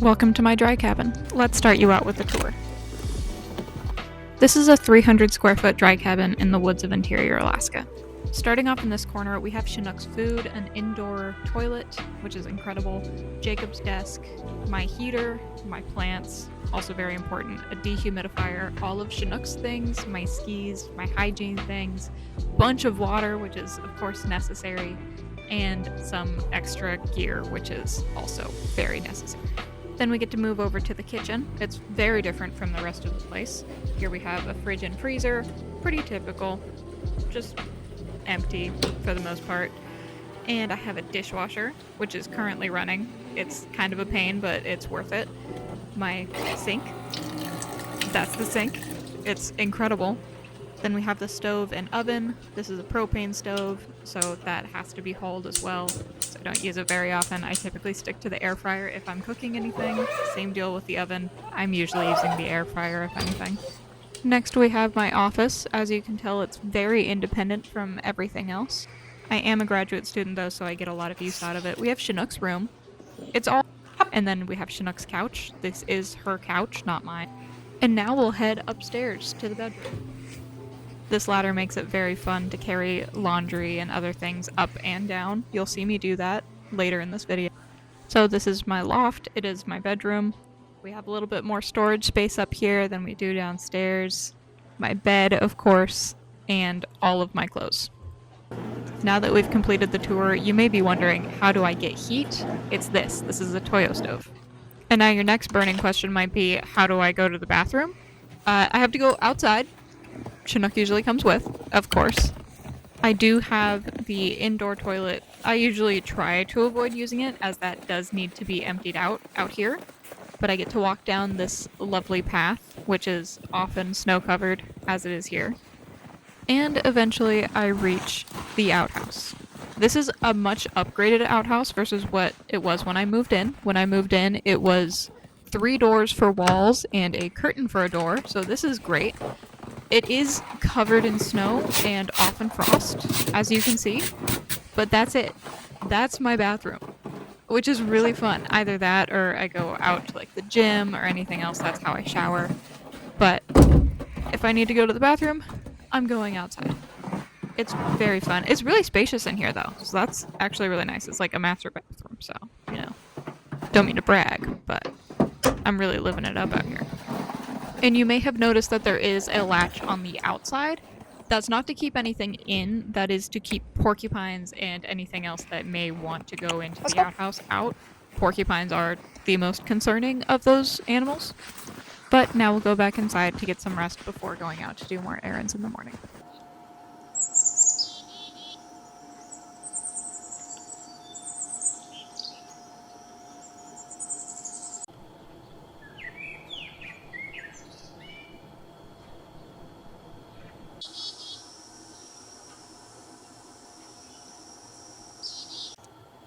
Welcome to my dry cabin. Let's start you out with a tour. This is a 300 square foot dry cabin in the woods of interior Alaska. Starting off in this corner, we have Chinook's food, an indoor toilet, which is incredible, Jacob's desk, my heater, my plants, also very important, a dehumidifier, all of Chinook's things, my skis, my hygiene things, bunch of water, which is of course necessary, and some extra gear, which is also very necessary. Then we get to move over to the kitchen. It's very different from the rest of the place. Here we have a fridge and freezer, pretty typical, just empty for the most part. And I have a dishwasher, which is currently running. It's kind of a pain, but it's worth it. My sink, that's the sink. It's incredible. Then we have the stove and oven. This is a propane stove, so that has to be hauled as well. So I don't use it very often. I typically stick to the air fryer if I'm cooking anything. Same deal with the oven. I'm usually using the air fryer if anything. Next we have my office. As you can tell, it's very independent from everything else. I am a graduate student though, so I get a lot of use out of it. We have Chinook's room. It's all... And then we have Chinook's couch. This is her couch, not mine. And now we'll head upstairs to the bedroom. This ladder makes it very fun to carry laundry and other things up and down. You'll see me do that later in this video. So this is my loft. It is my bedroom. We have a little bit more storage space up here than we do downstairs. My bed, of course, and all of my clothes. Now that we've completed the tour, you may be wondering, how do I get heat? It's this. This is a Toyo stove. And now your next burning question might be, how do I go to the bathroom? I have to go outside. Chinook usually comes with, of course. I do have the indoor toilet. I usually try to avoid using it, as that does need to be emptied out here. But I get to walk down this lovely path, which is often snow-covered, as it is here. And eventually I reach the outhouse. This is a much upgraded outhouse versus what it was when I moved in. When I moved in, it was 3 doors for walls and a curtain for a door, so this is great. It is covered in snow and often frost, as you can see, but that's it. That's my bathroom, which is really fun. Either that or I go out to like the gym or anything else. That's how I shower. But if I need to go to the bathroom, I'm going outside. It's very fun. It's really spacious in here though, so that's actually really nice. It's like a master bathroom, so, you know, don't mean to brag, but I'm really living it up out here. And you may have noticed that there is a latch on the outside. That's not to keep anything in, that is to keep porcupines and anything else that may want to go into the outhouse out. Porcupines are the most concerning of those animals. But now we'll go back inside to get some rest before going out to do more errands in the morning.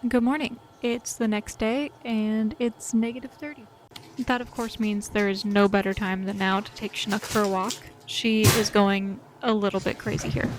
Good morning. It's the next day, and it's -30. That, of course, means there is no better time than now to take Chinook for a walk. She is going a little bit crazy here.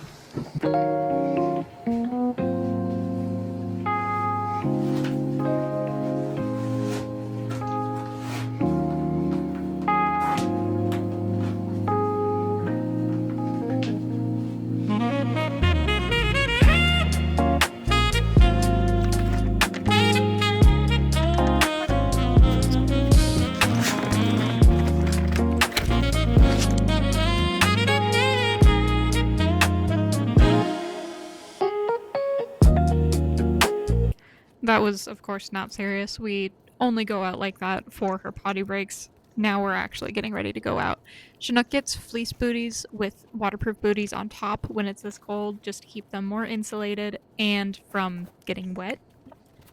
That was, of course, not serious. We only go out like that for her potty breaks. Now we're actually getting ready to go out. Chinook gets fleece booties with waterproof booties on top when it's this cold, just to keep them more insulated and from getting wet.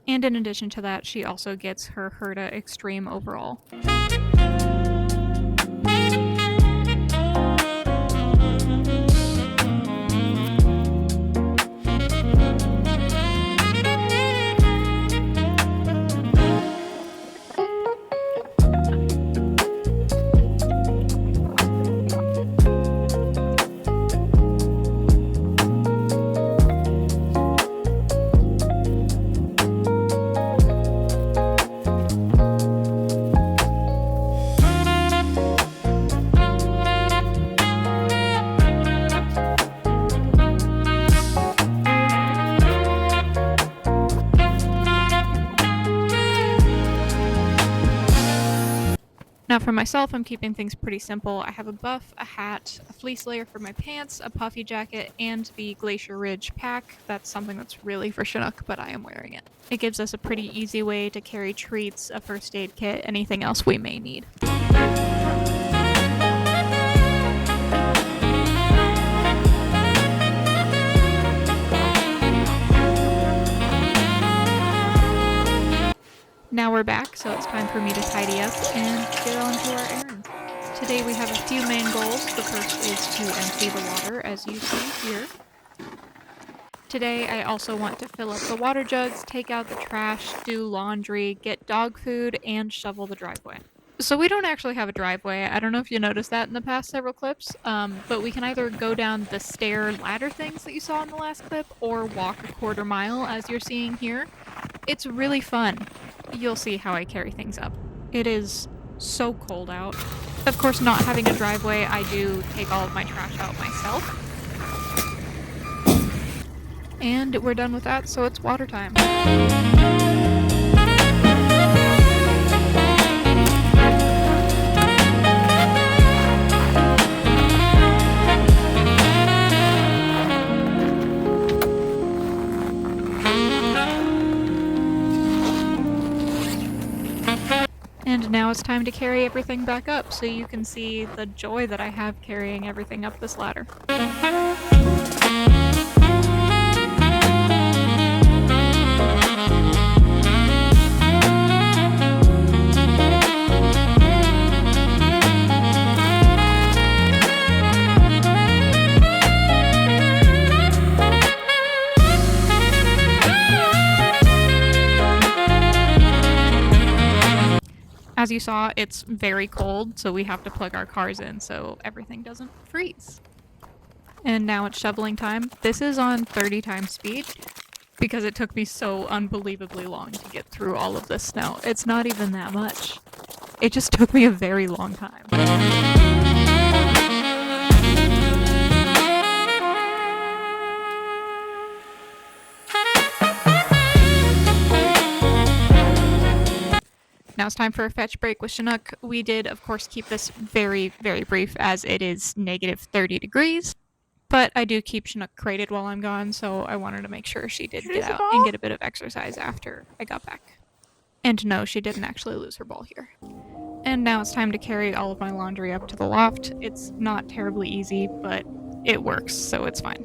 And in addition to that, she also gets her Herta Extreme overall. Now for myself, I'm keeping things pretty simple. I have a buff, a hat, a fleece layer for my pants, a puffy jacket, and the Glacier Ridge pack. That's something that's really for Chinook, but I am wearing it. It gives us a pretty easy way to carry treats, a first aid kit, anything else we may need. Now we're back, so it's time for me to tidy up and get on to our errands. Today we have a few main goals. The first is to empty the water, as you see here. Today I also want to fill up the water jugs, take out the trash, do laundry, get dog food, and shovel the driveway. So we don't actually have a driveway. I don't know if you noticed that in the past several clips, but we can either go down the stair ladder things that you saw in the last clip, or walk a quarter mile as you're seeing here. It's really fun. You'll see how I carry things up. It is so cold out. Of course, not having a driveway, I do take all of my trash out myself. And we're done with that, so it's water time. And now it's time to carry everything back up, so you can see the joy that I have carrying everything up this ladder. As you saw, it's very cold, so we have to plug our cars in so everything doesn't freeze. And now it's shoveling time. This is on 30 times speed because it took me so unbelievably long to get through all of this snow. It's not even that much. It just took me a very long time. Now it's time for a fetch break with Chinook. We did, of course, keep this very, very brief as it is negative 30 degrees. But I do keep Chinook crated while I'm gone, so I wanted to make sure she did get out and get a bit of exercise after I got back. And no, she didn't actually lose her ball here. And now it's time to carry all of my laundry up to the loft. It's not terribly easy, but it works, so it's fine.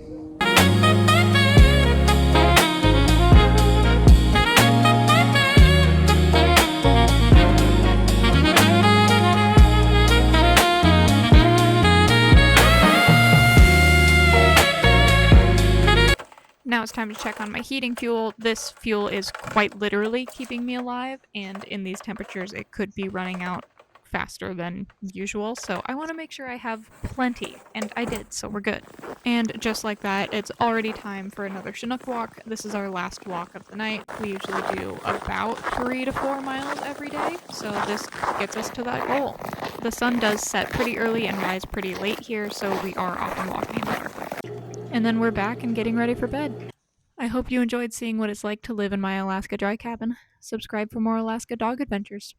Now it's time to check on my heating fuel. This fuel is quite literally keeping me alive, and in these temperatures it could be running out faster than usual, so I want to make sure I have plenty, and I did, so we're good. And just like that, it's already time for another Chinook walk. This is our last walk of the night. We usually do about 3 to 4 miles every day, so this gets us to that goal. The sun does set pretty early and rise pretty late here, so we are often walking in the dark. And then we're back and getting ready for bed. I hope you enjoyed seeing what it's like to live in my Alaska dry cabin. Subscribe for more Alaska dog adventures.